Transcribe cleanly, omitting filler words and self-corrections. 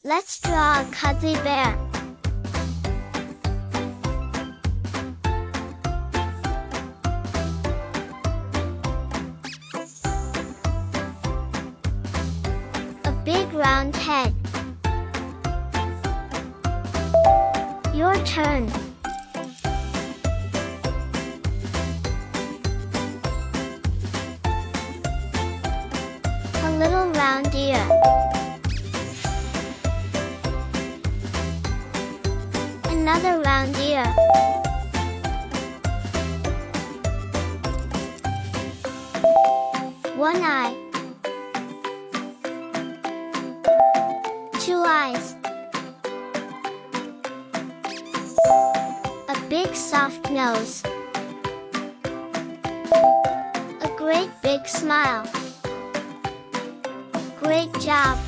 Let's draw a cuddly bear. A big round head. Your turn. A little round ear. Another round ear. One eye. Two eyes. A big soft nose. A great big smile. Great job!